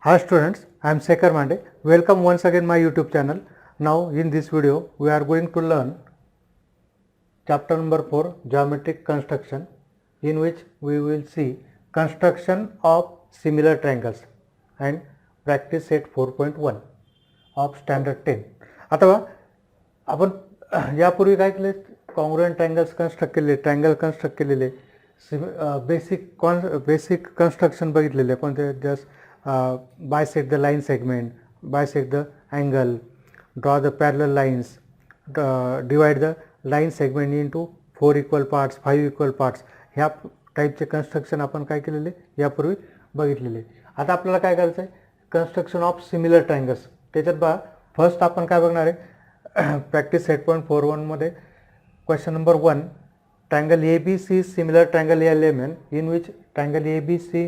Hi students, I am Shekhar Mande. Welcome once again my YouTube channel. Now in this video we are going to learn chapter number 4 geometric construction, in which we will see construction of similar triangles and practice set 4.1 of standard 10. आता आपण यापूर्वी काय केले, congruent triangles construct केले, triangle construct केलेले, basic construction बघितलेले कोणते, just bisect the line segment, bisect the angle, draw the parallel lines, divide the line segment into 4 equal parts, 5 equal parts. ह्या टाईपचे कन्स्ट्रक्शन आपण काय केलेले यापूर्वी बघितलेले. आता आपल्याला काय करायचं आहे, कन्स्ट्रक्शन ऑफ सिमिलर ट्रायंगल्स. त्याच्यात बघा फर्स्ट आपण काय बघणार आहे, प्रॅक्टिस 8.41 मध्ये question number 1, triangle ABC similar triangle LMN in which triangle ABC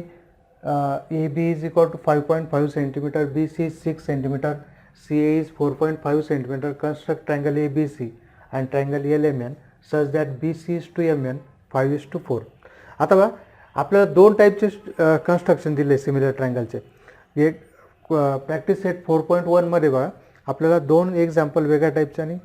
AB is equal to 5.5 centimeter, BC is 6 centimeter, CA is 4.5 centimeter. Construct triangle ABC and triangle LMN such that BC is to MN 5:4. आता बघा आपल्याला दोन टाईपचे construction दिले similar ट्रायंगलचे. एक practice set 4.1 मध्ये बघा आपल्याला दोन एक्झाम्पल वेगळ्या टाईपचे आणि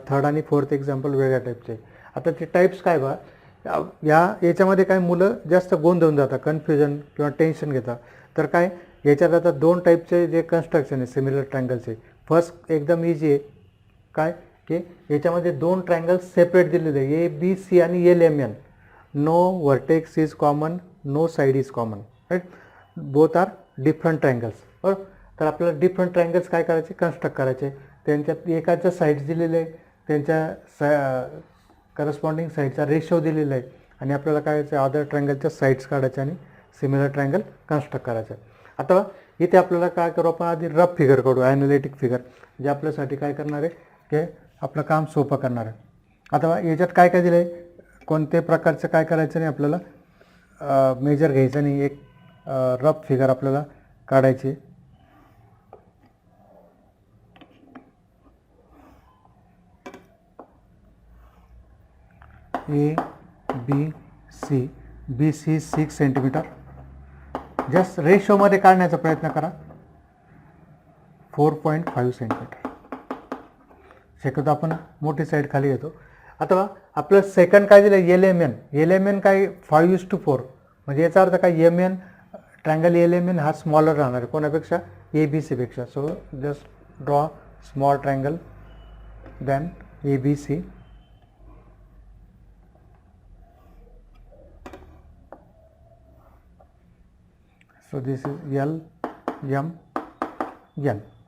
थर्ड आणि फोर्थ एक्झाम्पल वेगळ्या टाईपचे. आता ते टाईप्स काय बघा, याच्यामध्ये काय मुलं जास्त गोंधळून जातात, कन्फ्युजन किंवा टेन्शन घेतात. तर काय याच्यात आता दोन टाईपचे जे कन्स्ट्रक्शन आहे सिमिलर ट्रायंगलचे. फर्स्ट एकदम इझी आहे, काय की याच्यामध्ये दोन ट्रायंगल्स सेपरेट दिलेले आहे, ABC आणि LMN. No vertex is common, no side is common, right. Both are different triangles. बरोबर. तर आपल्याला डिफरंट ट्रायंगल्स काय करायचे, कन्स्ट्रक्ट करायचे. त्यांच्यात एकाच्या साईड्स दिलेले आहे, त्यांच्या करस्पॉन्डिंग साईडचा रेशो दिलेला आहे, आणि आपल्याला काय करायचं, अदर ट्रायंगलच्या साईड्स काढायच्या आणि सिमिलर ट्रायंगल कन्स्ट्रक्ट करायचं. आता इथे आपल्याला काय करू, आपण आधी रफ फिगर काढू, ॲनालिटिक फिगर, जे आपल्यासाठी काय करणार आहे, की आपलं काम सोपं करणार आहे. आता याच्यात काय काय दिलं आहे, कोणत्याही प्रकारचं काय करायचं नाही, आपल्याला मेजर घ्यायचं नाही, एक रफ फिगर आपल्याला काढायची. ABC, BC 6 centimetre. जस्ट रेशोमध्ये काढण्याचा प्रयत्न करा, 4.5 सेंटीमीटर. शक्यतो आपण मोठी साईड खाली घेतो. आता आपलं सेकंड काय दिलं, LMN काय 5:4, म्हणजे याचा अर्थ काय, ट्रायंगल LMN हा स्मॉलर राहणार आहे कोणापेक्षा, ABC पेक्षा. So just draw small triangle than ABC. So this is LMN,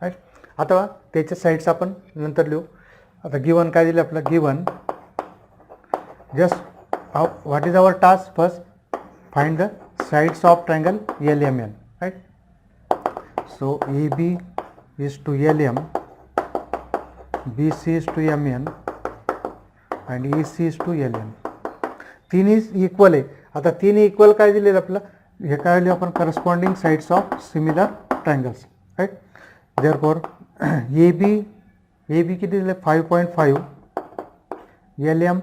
right. आता त्याच्या साईड्स आपण नंतर लिहू. आता गिवन काय दिलं आपलं, given just what is our task, first find the sides of triangle LMN, right. So AB is to LM, BC is to MN आणि EC इज टू LN. तिन्ही इक्वल आहे. आता तिन्ही इक्वल काय दिले आपलं, हे काय लिहू आपण, corresponding sides of similar triangles, right. Therefore AB किती दिले, 5.5, LM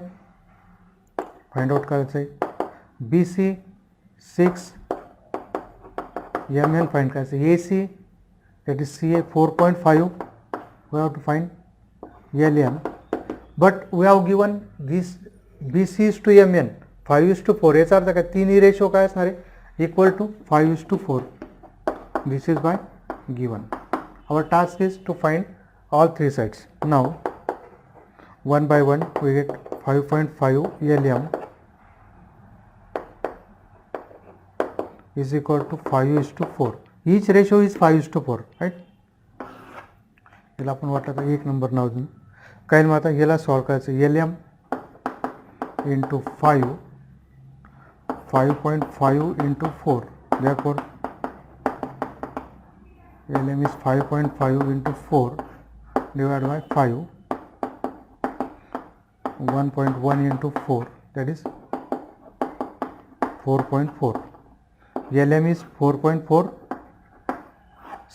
फाइंड आउट करायचं आहे, BC 6, MN फाइंड करायचं आहे, AC that is CA 4.5, we have to find LM, but we have given this BC is to MN 5:4. याचा अर्थ काय, तिन्ही रेशो काय असणार आहे, equal to 5:4. This is by given. Our task is to find all three sides. Now one by one we get 5.5 LM is equal to 5:4. Each ratio is 5:4, right. याला आपण वाटतं एक नंबर नाव देऊन काय, मग आता याला सॉल्व करायचं, LM into 5.5 into 4. Therefore LM is 5.5 into 4 divided by 5. 1.1 into 4, that is 4.4. LM is 4.4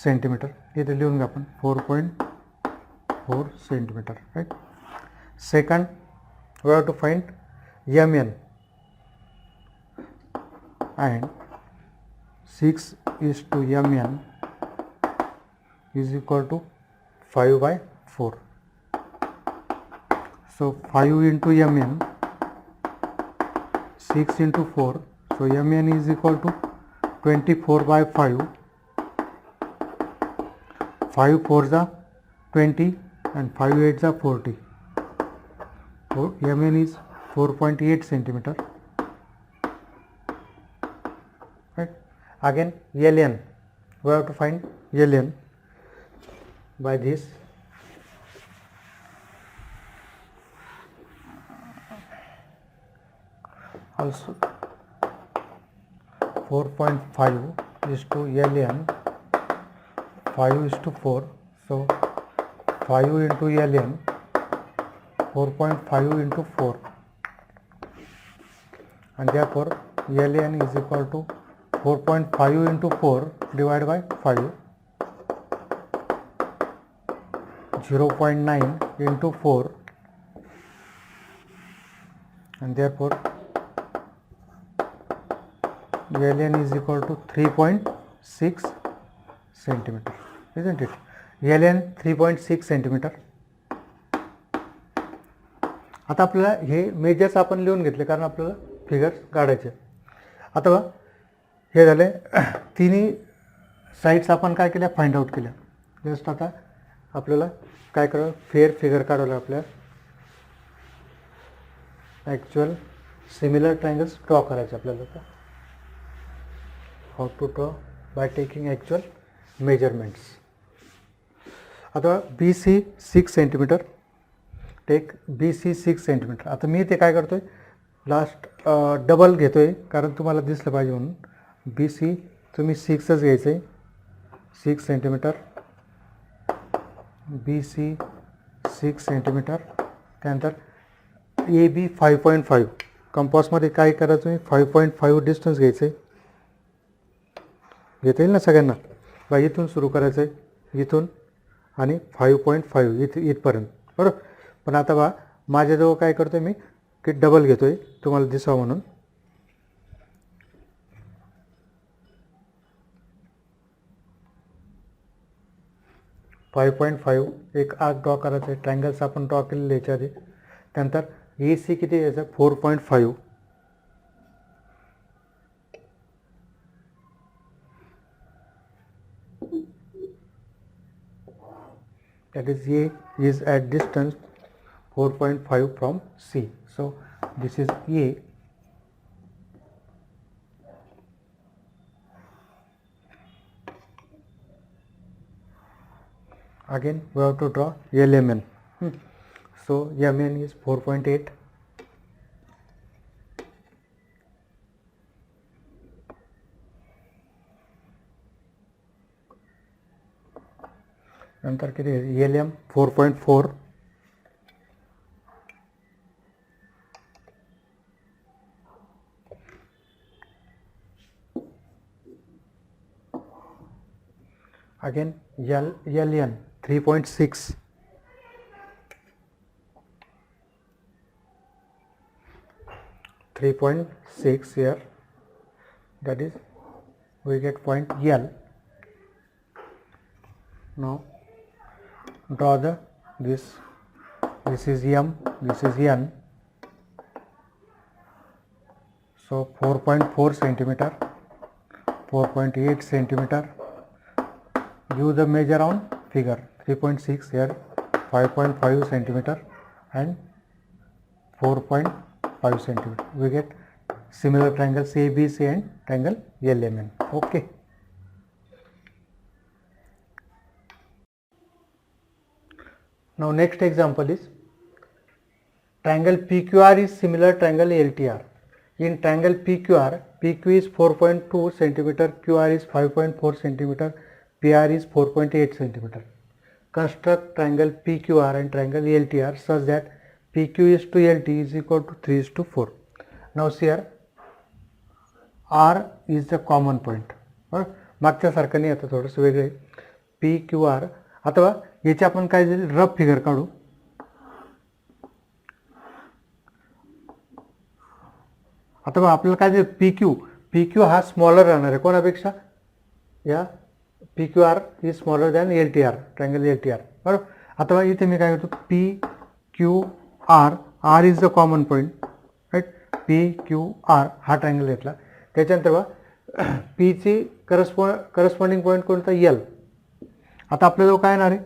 centimetre. इथे लिहून घ्या आपण 4.4 centimetre, right. Second we have to find MN, and 6 is to MN is equal to 5/4. So 5 into mn, 6 into 4, so mn is equal to 24/5. 5 4s are 20 and 5 8s are 40. So mn is 4.8 centimeter. Right. Again ln, we have to find ln by this. Also 4.5 is to ln 5 is to 4. So 5 into ln 4.5 into 4, and therefore ln is equal to 4.5 into 4 divided by 5, 0.9 into 4, and therefore ln is equal to 3.6 centimeter, isn't it? ln 3.6 centimeter. आता आपल्याला हे measures आपण लिहून घेतले कारण आपल्याला figures काढायचे. आता बघा हे झाले तिन्ही साईड्स आपण काय केल्या, फाइंड आउट केल्या. जस्ट आता आपल्याला काय करावं, फेअर फिगर काढावं आपल्याला. ॲक्च्युअल सिमिलर ट्रायंगल्स ड्रॉ करायचे आपल्याला. आता how to draw by taking actual measurements. आता B C 6 centimetre, take B C 6 centimetre. आता मी ते काय करतो आहे, लास्ट डबल घेतो आहे कारण तुम्हाला दिसलं पाहिजे म्हणून. बी सी तुम्ही 6च घ्यायचं आहे, 6 सेंटीमीटर. बी सी 6 सेंटीमीटर. त्यानंतर ए बी 5.5. कंपासमध्ये काय करायचं, तुम्ही 5.5 डिस्टन्स घ्यायचं आहे. घेता येईल ना सगळ्यांना. बा इथून सुरू करायचं आहे, इथून आणि 5.5 इथपर्यंत, बरोबर. पण आता बा माझ्याजवळ काय करतो आहे मी, की डबल घेतो आहे तुम्हाला दिसावं म्हणून. एक आर्क ड्रॉ करायचं आहे. ट्रायंगल्स आपण ड्रॉ केलेले याच्या आधी. त्यानंतर ए सी किती यायचं, 4.5. that is A is at distance 4.5 from C. So this is A. Again we have to draw LMN. So MN is 4.8. नंतर किती LM 4.4. Again LN 3.6. here, that is we get point L. Now draw this is M, this is N. So 4.4 centimeter, 4.8 centimeter. Give the measure on figure. 3.6 here, 5.5 centimeter and 4.5 centimeter. We get similar triangles ABC and triangle LMN. Okay. Now next example is triangle PQR is similar triangle LTR. In triangle PQR, PQ is 4.2 centimeter, QR is 5.4 centimeter, PR is 4.8 centimeter. Construct triangle PQR and triangle LTR such that PQ is to LT is equal to 3 is to 4. Now here R is the common point. मागच्या सारखं नाही, आता थोडंसं वेगळं आहे. PQR. आता याचे आपण काय रफ फिगर काढू. आता आपल्याला काय PQ हा स्मॉलर राहणार आहे कोणापेक्षा, या P Q R is smaller than L T R, triangle L T R, बरोबर. आता इथे मी काय करतो, P Q R, R is the common point, right. P Q R हा ट्रायंगल घेतला. त्याच्यानंतर बघा पीची करस्पॉन्डिंग पॉईंट कोणता, एल. आता आपल्याजवळ काय येणार आहे,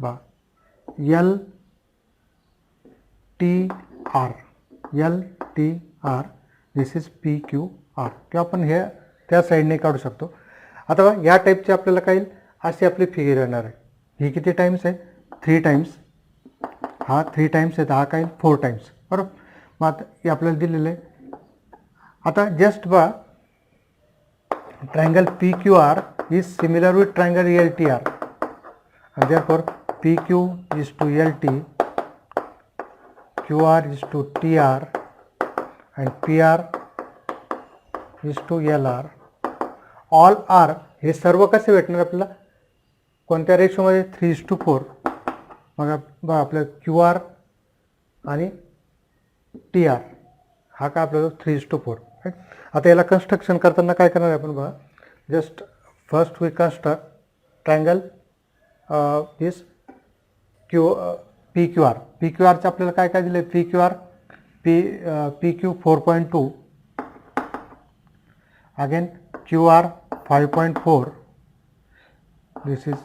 बा L T R, L T R, this is P Q R, किंवा आपण हे त्या साईडने काढू शकतो. आता बघा या टाईपचे आपल्याला काही अशी आपली फिगर येणार आहे. ही किती टाईम्स आहे, 3 टाईम्स, हा 3 टाईम्स आहे, हा काही 4 टाईम्स, बरोबर. मग आता हे आपल्याला दिलेलं आहे. आता जस्ट बा triangle P Q R is similar with triangle L T R, and therefore PQ is to LT, QR is to TR, and PR is to LR. All are हे सर्व कसे भेटणार आपल्याला, कोणत्या रेशोमध्ये, 3:4. मग बघा आपलं क्यू आर आणि टी आर हा काय आपल्याला 3:4. राईट. आता याला कन्स्ट्रक्शन करताना काय करणार आहे आपण, बघा just first we construct triangle this P Q R. P Q आरचं आपल्याला काय काय दिलं, P Q R, P Q 4.2, again Q R 5.4, this is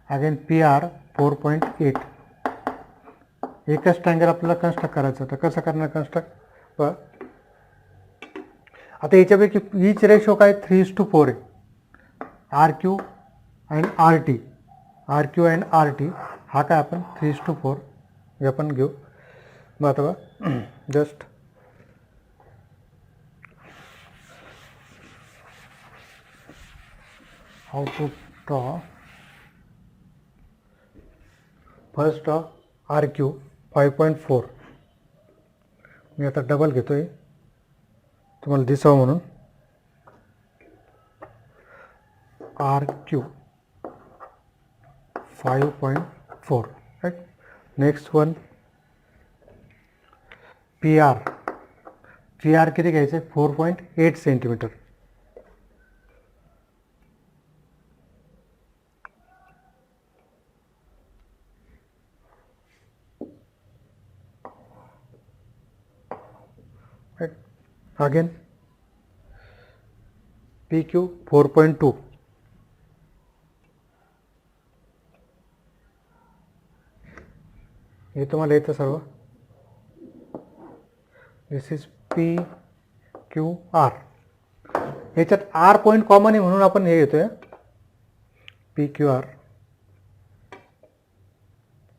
again P R 4.8. एकच ट्रायंगल आपल्याला कन्स्ट्रक्ट करायचं. तर कसं करणार कन्स्ट्रक्ट, बघा आता याच्यापैकी ईच रेशो काय 3:4 आहे. R Q and R T, R Q and R T हा काय आपण 3:4 हे आपण घेऊ. मग आता बघा just how to draw, first draw R Q 5.4. मी आता डबल घेतो आहे तुम्हाला दिसावं म्हणून. R Q 5.4, right. Next one P R, P R किती घ्यायचं, 4.8 centimetre. Right. Again P Q 4.2, हे तुम्हाला येतं सर्व. This is P Q R. याच्यात आर पॉईंट कॉमन आहे म्हणून आपण हे घेतोय, P Q R,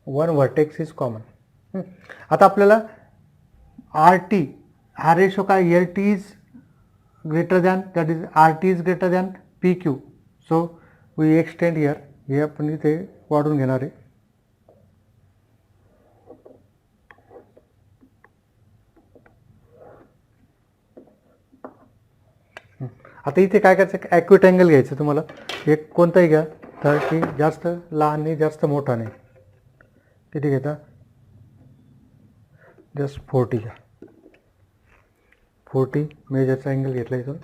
one vertex is common. आता आपल्याला आर टी हा रेशो काय, L T is greater than, that is R T is greater than P Q. So we extend here, हे आपण इथे वाढून घेणार आहे. आता इथे काय करायचं, ॲक्युरेट अँगल घ्यायचं तुम्हाला, एक कोणताही घ्या, तर की जास्त लहान नाही जास्त मोठा नाही. किती घेता, जस्ट 40 घ्या. 40 मेजरचा अँगल घेतला इथून.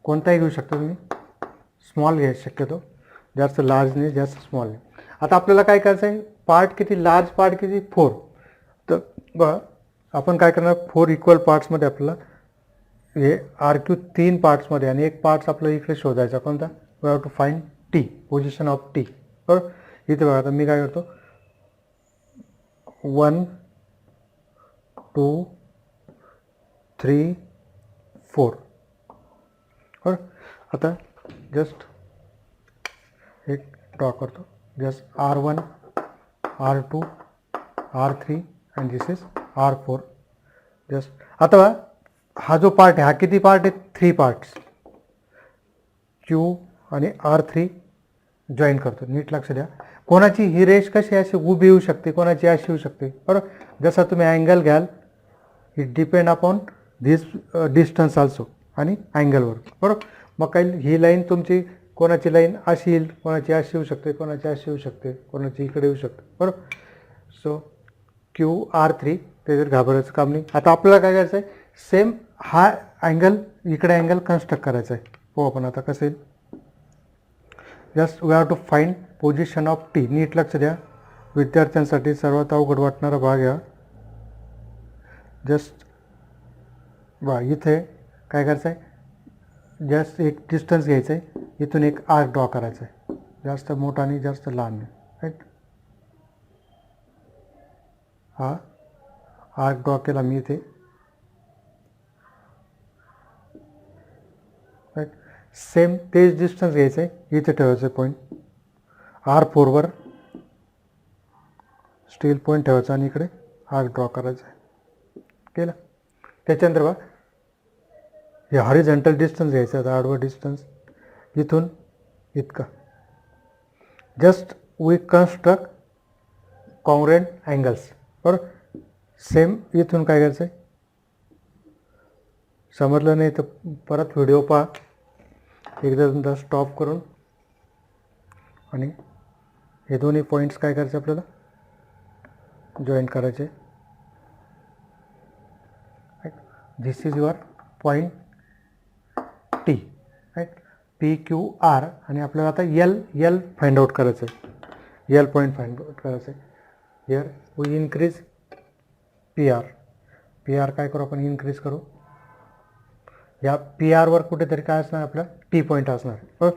कोणताही घेऊ शकता तुम्ही, स्मॉल घ्या शक्यतो, जास्त लार्ज नाही जास्त स्मॉल नाही. आता आपल्याला काय करायचं आहे, पार्ट किती, लार्ज पार्ट किती, 4. तर बघा आपण काय करणार, 4 इक्वल पार्ट्समध्ये आपल्याला हे आर क्यू 3 पार्ट्समध्ये आणि एक पार्ट्स आपल्याला इकडे शोधायचा कोणता, we have to find T, position of T. बरोबर. इथे बघा आता मी काय करतो, 1 2 3 4. बरोबर. आता जस्ट एक ड्रॉ करतो, just R1, R2, R3 and this is R4. Just आता बघा हा जो पार्ट आहे हा किती पार्ट आहे, 3 पार्ट्स. Q आणि R3 जॉईन करतो. नीट लक्ष द्या, कोणाची ही रेष कशी अशी उभी येऊ शकते, कोणाची अशी येऊ शकते. बरोबर. जसा तुम्ही अँगल घ्याल, it depend upon this distance also आणि अँगलवर. बरोबर. मग काही ही लाईन तुमची कोणाची लाईन अशी येईल, कोणाची अशी येऊ शकते, कोणाची अशी येऊ शकते, कोणाची इकडे येऊ शकते, बरोबर. सो QR3 त्याच्यात घाबरायचं काम नाही. आता आपल्याला काय करायचं आहे, सेम हा अँगल इकडे अँगल कन्स्ट्रक्ट करायचा आहे. हो आपण आता कसं येईल, just we have to find position of T. नीट लक्ष द्या, विद्यार्थ्यांसाठी सर्वात अवघड वाटणारा भाग आहे. जस्ट इथे काय करायचं आहे, जस्ट एक डिस्टन्स घ्यायचं आहे, इथून एक आर्क ड्रॉ करायचा आहे, जास्त मोठा नाही जास्त लहान नाही, राईट. हा आर्क ड्रॉ केला मी इथे, राईट. सेम तेच डिस्टन्स घ्यायचं आहे, इथे ठेवायचं आहे पॉईंट R4वर स्टील पॉईंट ठेवायचा आणि इकडे आर्क ड्रॉ करायचा आहे. केलं. त्याच्यानंतर बघा हे हॉरिझॉन्टल डिस्टन्स घ्यायचं आहे, आडवं डिस्टन्स इथून इतका. Just we construct congruent angles, बरोबर. सेम इथून काय करायचं आहे, समजलं नाही तर परत व्हिडिओ पहा एकदा दोनदा स्टॉप करून, आणि हे दोन्ही पॉईंट्स काय करायचे आपल्याला जॉईंट करायचे. This is your point T, right. PQR आणि आपल्याला आता L फाइंड आउट करायचं आहे, L पॉईंट फाइंड आउट करायचं आहे. हिअर वी इन्क्रीज PR काय करू आपण, इन्क्रीज करू. या PRवर कुठेतरी काय असणार आपला T पॉईंट असणार.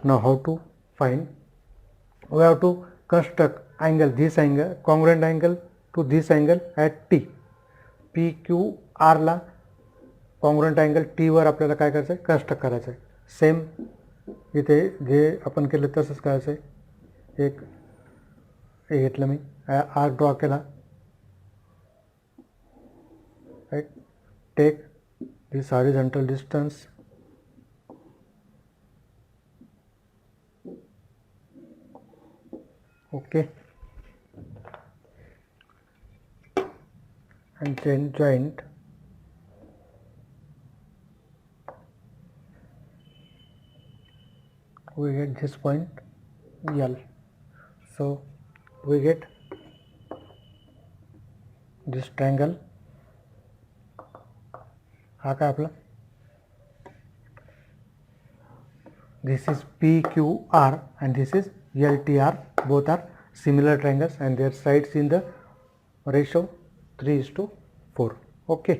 Now how to find, we have to construct angle, this angle congruent angle to this angle at T. PQRला कॉन्ग्रुएंट अँगल Tवर आपल्याला काय करायचं आहे, कन्स्ट्रक्ट करायचं आहे. सेम इथे जे आपण केलं तसंच करायचं आहे. एक हे घेतलं मी, आर्क ड्रॉ केला, right. Take this horizontal distance, okay, and then joint we get this point L. So we get this triangle. हा काय आपला, this is PQR and this is LTR. Both are similar triangles and their sides in the ratio 3:4. Okay.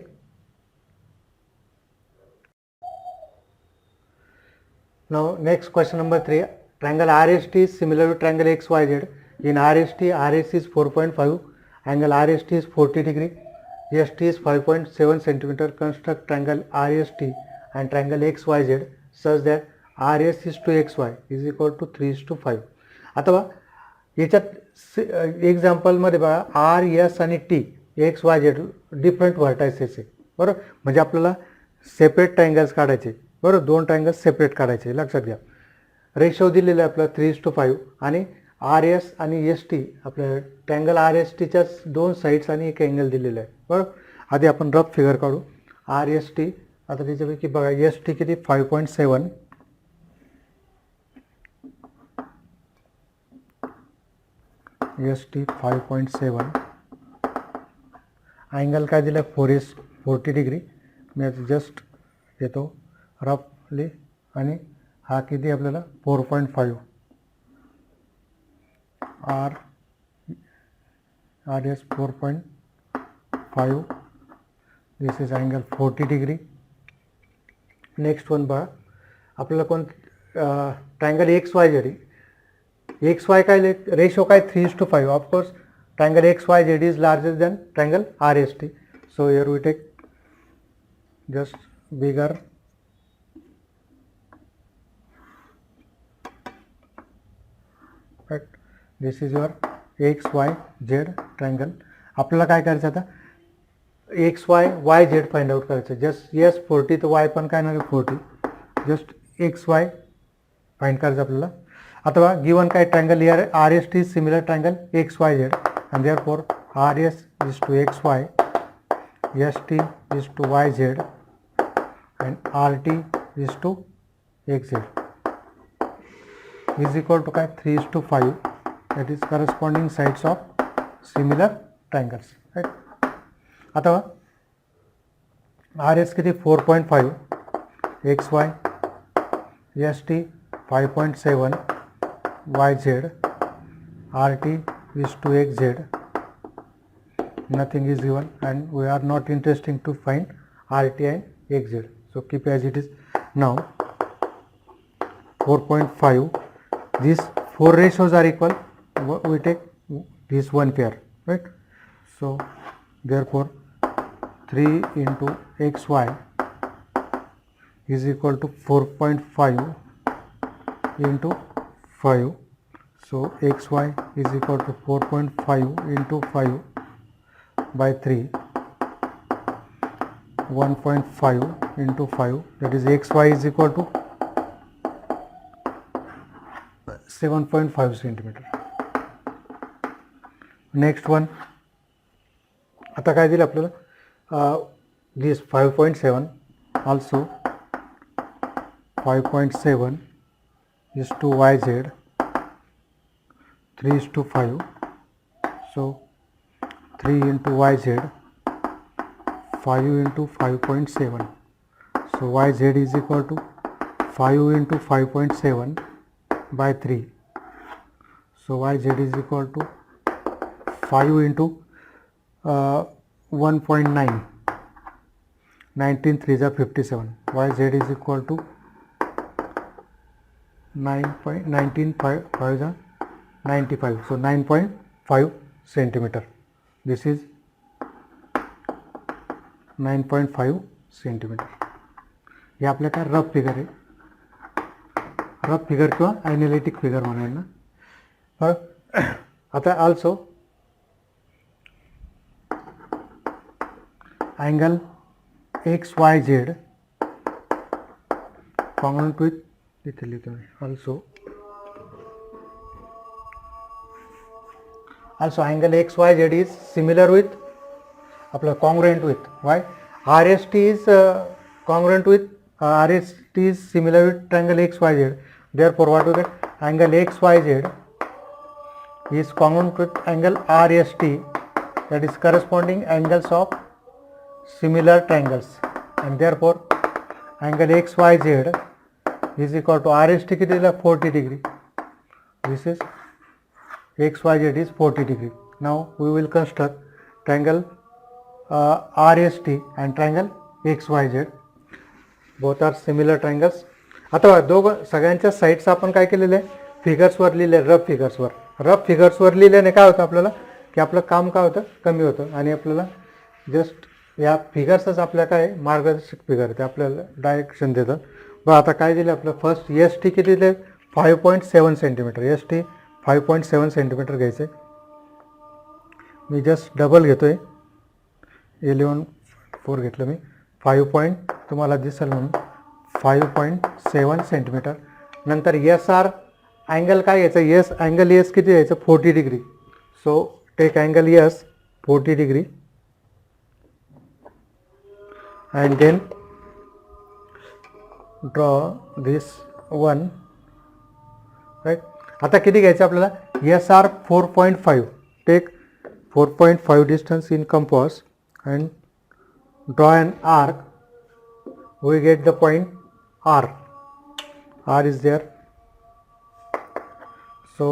Now next question number 3. Triangle RST is similar to triangle XYZ. In RST, RS is 4.5, angle RST is 40 degree, ST is 5.7 centimeter. Construct triangle RST and triangle XYZ such that RS is to XY is equal to 3:5. आता याच्यात एक्झाम्पलमध्ये बघा RS आणि T XYZ different vertices आहे, बरोबर. म्हणजे आपल्याला separate triangles काढायचे, बरोबर. दोन ट्रायंगल्स सेपरेट काढायचे, लक्षात घ्या. रेशो दिलेला आहे आपला 3:5 आणि RS आणि ST आपल्या ट्रायंगल RSTच्याच दोन साईड्स आणि एक अँगल दिलेला आहे, बरोबर. आधी आपण रफ फिगर काढू. RST आता त्याच्यापैकी बघा ST किती 5.7, ST 5.7, अँगल काय दिला 40 डिग्री. मी आता जस्ट येतो रफली, आणि हा किती आपल्याला 4.5, RS 4.5. This is angle 40 degree. Next one बघा आपल्याला कोण ट्रायंगल XYZ. XY काय रेशो काय 3:5. Of course triangle XYZ is larger than triangle RST. So here we take just bigger, right. This is your XYZ triangle. आपल्याला काय करायचं आता XYZ find out करायचं. जस्ट यस 40 तर Y पण काय नाही 40, जस्ट XY फाइंड करायचं आपल्याला. आता बघा गिवन काय triangle here RST is similar triangle XYZ and therefore RS is to XY, ST is to YZ and RT is to XZ. Is equal to काय 3:5, that is corresponding sides of similar triangles, right. आता R S किती 4.5, X Y, S T 5.7, Y Z, R T is to xz, nothing is given and we are not interested to find rt and xz, so keep as it is. Now 4.5, these four ratios are equal, we take this one pair, right? So therefore 3 into xy is equal to 4.5 into 5. So xy is equal to 4.5 into 5 by 3, 1.5 into 5, that is xy is equal to 7.5 centimeter. Next one, आता काय दिलं आपल्याला, this 5.7, also 5.7 is to yz, 3:5, so 3 into yz, 5 into 5.7, so yz is equal to 5 into 5.7 by 3, so yz is equal to 5 into 1.9, 19 3 is 57, yz is equal to 19 5 is 95, so 9.5 centimeter. This is 9.5 centimeter. हे आपल्या काय rough figure आहे, rough figure किंवा analytic figure म्हणून ना. आता also angle x Y Z congruent with, इथे लिहितो मी, also angle xyz is similar with आपला congruent with, why RST is congruent with RST is similar with triangle xyz, therefore what we get, angle xyz is congruent with angle RST, that is corresponding angles of similar triangles, and therefore angle xyz is equal to RST किती दिला 40 degree, this is xyz is 40 degree. Now we will construct triangle RST and triangle XYZ, both are similar triangles. आता दोघं सगळ्यांच्या sides आपण काय केलेले आहे, फिगर्सवर लिहिले, रफ फिगर्सवर. रफ फिगर्सवर लिहिल्याने काय होतं आपल्याला, की आपलं काम काय होतं, कमी होतं आणि आपल्याला जस्ट या फिगर्सच आपल्या काय मार्गदर्शक फिगर ते आपल्याला डायरेक्शन देतात. बघ आता काय दिलं आपलं, फर्स्ट एस टी किती दिले 5.7 सेंटीमीटर, एस टी 5.7 सेंटीमीटर घ्यायचे. मी जस्ट डबल घेतो आहे, 11.4 घेतलं मी, 5. तुम्हाला दिसेल म्हणून 5.7 सेंटीमीटर. नंतर एस आर अँगल काय घ्यायचं, एस अँगल एस किती घ्यायचं 40 degree. So take angle S 40 degree and then draw this one, right. आता किती घ्यायचं आपल्याला, S R 4.5, take 4.5 distance in compass and draw an arc, we get the point R. R is there, so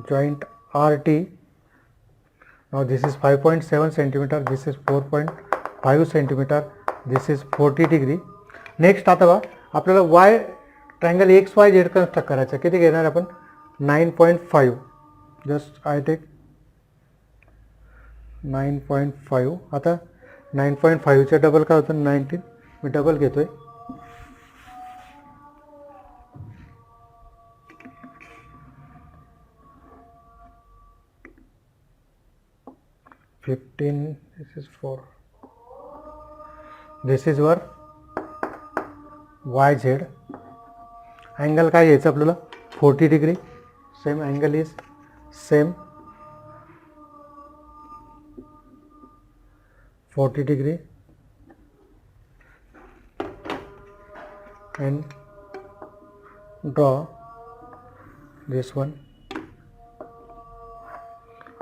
joint RT. Now this is 5.7 centimeter, this is 4.5 centimeter, this is 40 degree. Next आता बघा आपल्याला Y triangle x Y Z construct करायचं, किती घेणार आपण 9.5, just I take 9.5. आता 9.5चे double काय होतं 19, मी डबल घेतोय, this is 4, this is your Y Z. Angle काय घ्यायचं आपल्याला 40 degree, same angle is same 40 degree and draw this one.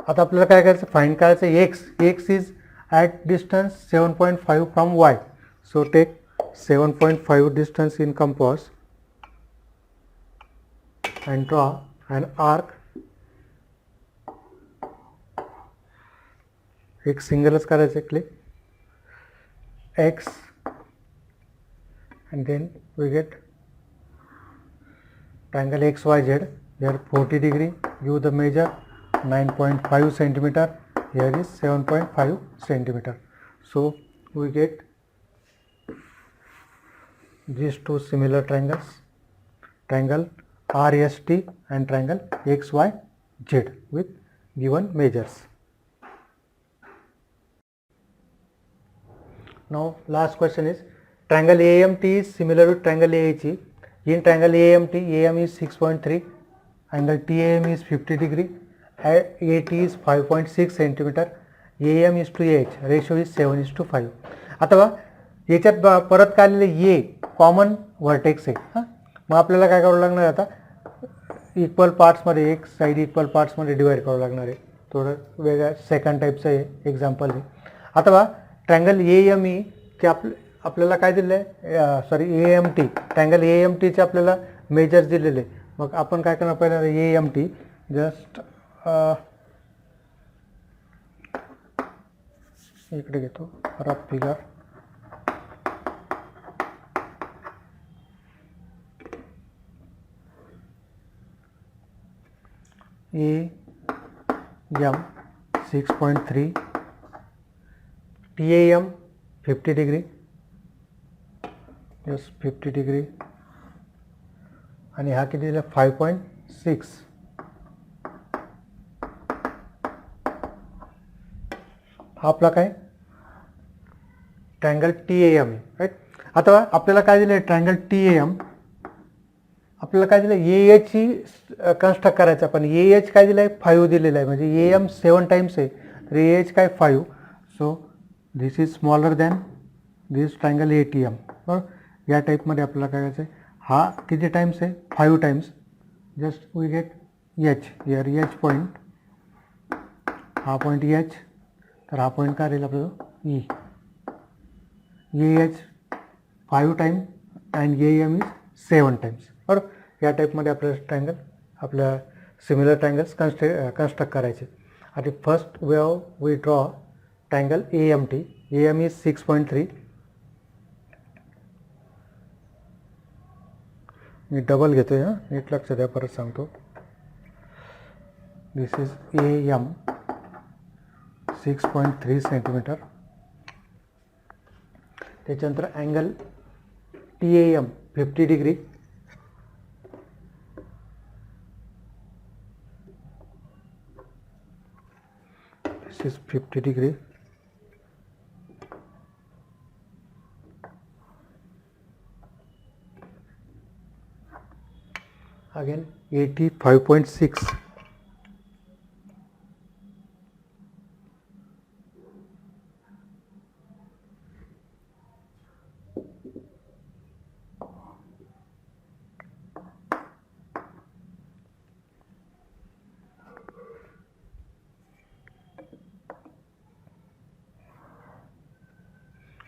आता आपल्याला काय करायचं, फाइंड करायचं X is at distance 7.5 from Y. So take 7.5 distance in compass and draw an arc. एक सिंगलच करायचं, click x and then we get triangle XYZ. Here 40 degree, give the measure 9.5 centimeter, here is 7.5 centimeter. So we get these two similar triangles, triangle RST and triangle XYZ with given measures. Now last question is, triangle AMT is similar to triangle AHE. In triangle AMT, AM is 6.3, angle TAM is 50 degree, AT is 5.6 centimeter, AM is to AH, ratio is 7:5. आता याच्यात परत काय आलेलं, ए common vertex आहे. हां, मग आपल्याला काय करावं लागणार, आता इक्वल पार्ट्समध्ये, एक साईड इक्वल पार्ट्समध्ये डिवाइड करावं लागणार आहे. थोडं वेगळ्या सेकंड टाईपचं आहे एक्झाम्पल आहे. आता बा ट्रायंगल AME चे आपल्याला काय दिलं आहे, सॉरी AMT, ट्रायंगल AMTचे आपल्याला मेजर्स दिलेले. मग आपण काय करणार, पहिल्यांदा AMT जस्ट इकडे घेतो rough figure. AM 6.3, TAM 50 degree, just 50 degree, आणि हा किती दिला 5.6. हा आपला काय ट्रायंगल TAM आहे, राईट. आता आपल्याला काय दिलं आहे, ट्रायंगल TAM आपल्याला काय दिलं, AH ची कन्स्ट्रक्ट करायचं, पण AH काय दिलं आहे, 5 दिलेलं आहे, म्हणजे AM 7 टाइम्स आहे, तर AH काय 5. So this is smaller than this triangle ATM. बरोबर, या टाईपमध्ये आपल्याला काय करायचं आहे, हा किती टाइम्स आहे, 5 times. Just we get H, here H point, हा पॉईंट H, तर हा पॉईंट काय राहील आपल्याला E. AH 5 time and AM is 7 times. बरोबर, या टाईपमध्ये आपल्याला ट्रायंगल, आपल्या सिमिलर ट्रायंगल्स कन्स्ट्रक्ट करायचे. आणि first way we draw triangle AMT. AM is 6.3. मी डबल घेतोय, हां, नीट लक्ष द्या, परत सांगतो. This is AM 6.3 centimetre. त्याच्यानंतर angle TAM 50 degree. This is 50 degree. Again 85.6.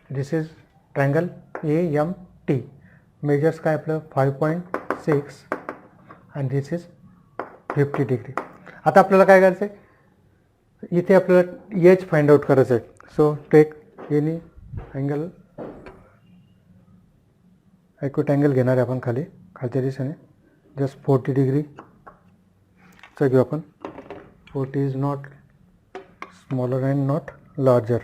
This is triangle AMT. Measures काय आपलं 5.6 and this is 50 डिग्री. आता आपल्याला काय करायचं आहे, इथे आपल्याला H फाइंड आउट करायचं आहे. So take any angle, acute angle घेणार आहे आपण खालच्या दिशेने, जस्ट 40 डिग्रीचा घेऊ आपण. 40 is not smaller and not larger.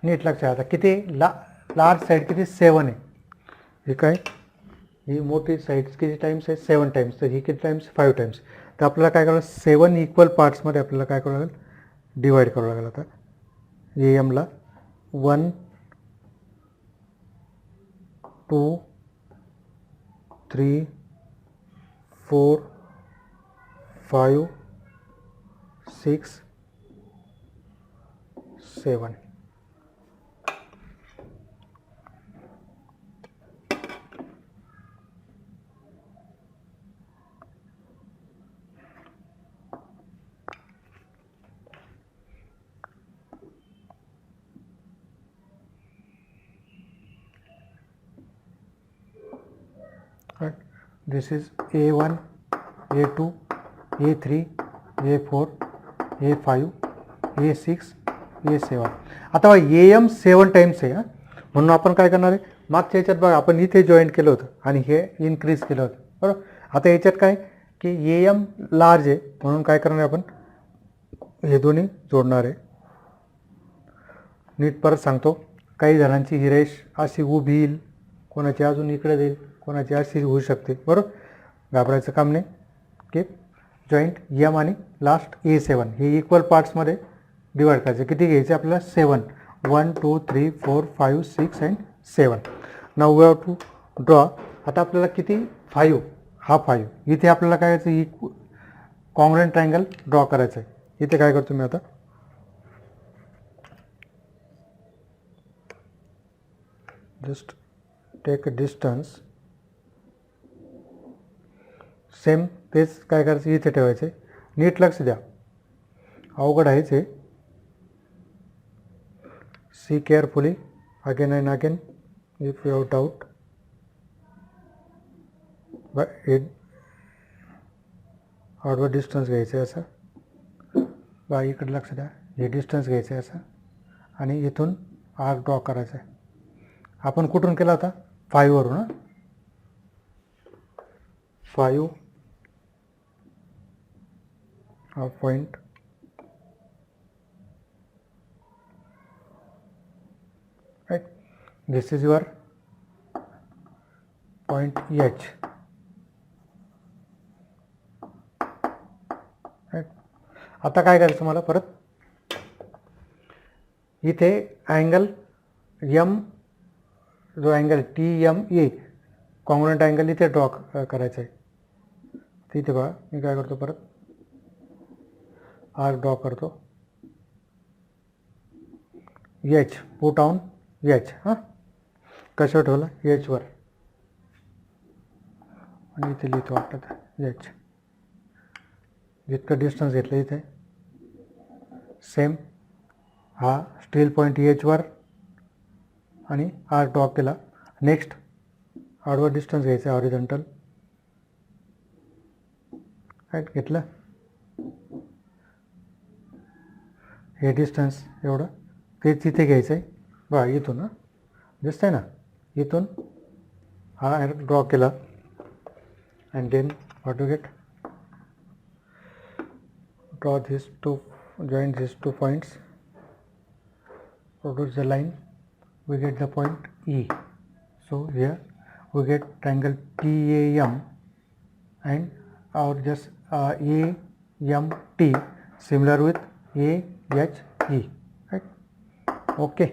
नीट लक्षात, आता किती लार्ज साईड किती 7 आहे. हे काय, ही मोठी साईड किती टाइम्स आहे, 7 टाइम्स. तर ही किती टाइम्स, 5 टाइम्स. तर आपल्याला काय करावं, 7 इक्वल पार्ट्समध्ये आपल्याला काय करावं लागेल, डिवाइड करावं लागेल. आता AMला 1, 2, 3, 4, 5, 6, 7. right? This is A1, A2, A3, A4, A5, A6, A7. आता AM 7 टाइम्स आहे. म्हणून आपण काय करणार आहे, मागच्या याच्यात बघा आपण इथे जॉईंट केलं होतं आणि हे इन्क्रीज केलं होतं, बरोबर. आता याच्यात काय की AM लार्ज आहे म्हणून काय करणार आहे आपण, हे दोन्ही जोडणार आहे. नीट परत सांगतो, काही जणांची ही रेष अशी उभी येईल, कोणाची अजून इकडे जाईल, कोणाची अशी होऊ शकते, बरोबर. घाबरायचं काम नाही. की जॉईंट M आणि लास्ट A7 हे इक्वल पार्ट्समध्ये डिवाइड करायचे. किती घ्यायचे आपल्याला, 7. 1 2 3 4 5 6 and 7. Now we have to draw. आता आपल्याला किती, 5, हा 5. इथे आपल्याला काय करायचं, कॉन्ग्रुएंट ट्रायंगल ड्रॉ करायचं आहे. इथे काय करतो मी आता, just take a distance. Same तेच काय करायचं, इथे ठेवायचं आहे. नीट लक्ष द्या, अवघड आहेच आहे. See carefully again and again if you have doubt. आउटवर डिस्टन्स घ्यायचं आहे असं, बा इकडे लक्ष द्या, हे डिस्टन्स घ्यायचं आहे असं आणि इथून आर्क ड्रॉ करायचा आहे. आपण कुठून केला होता, 5 वरून. 5 हा point, right. This is your point H, right. आता काय करायचं मला, परत इथे अँगल M, जो अँगल TMA कॉन्ग्रुएंट अँगल इथे ड्रॉ करायचा आहे. तिथे बघा मी काय करतो, परत आर्क ड्रॉ करतो. H, put on H. हां, कशावर ठेवला, H वर, आणि इथे लिहितो वाटतं H. जितकं डिस्टन्स घेतलं इथे सेम हा स्टील पॉईंट H वर आणि आर्क ड्रॉ केला. नेक्स्ट आडवं डिस्टन्स घ्यायचं आहे, हॉरिझॉन्टल, राईट. घेतलं हे डिस्टन्स एवढं, ते तिथे घ्यायचं आहे बघा, इथून हां दिसतंय ना, इथून हा आर्क ड्रॉ केला. And then what you get, draw these two, join these 2 points, produce the line, we get the point E. So here we get triangle TAM and or just AMT similar with AHE, right. Okay.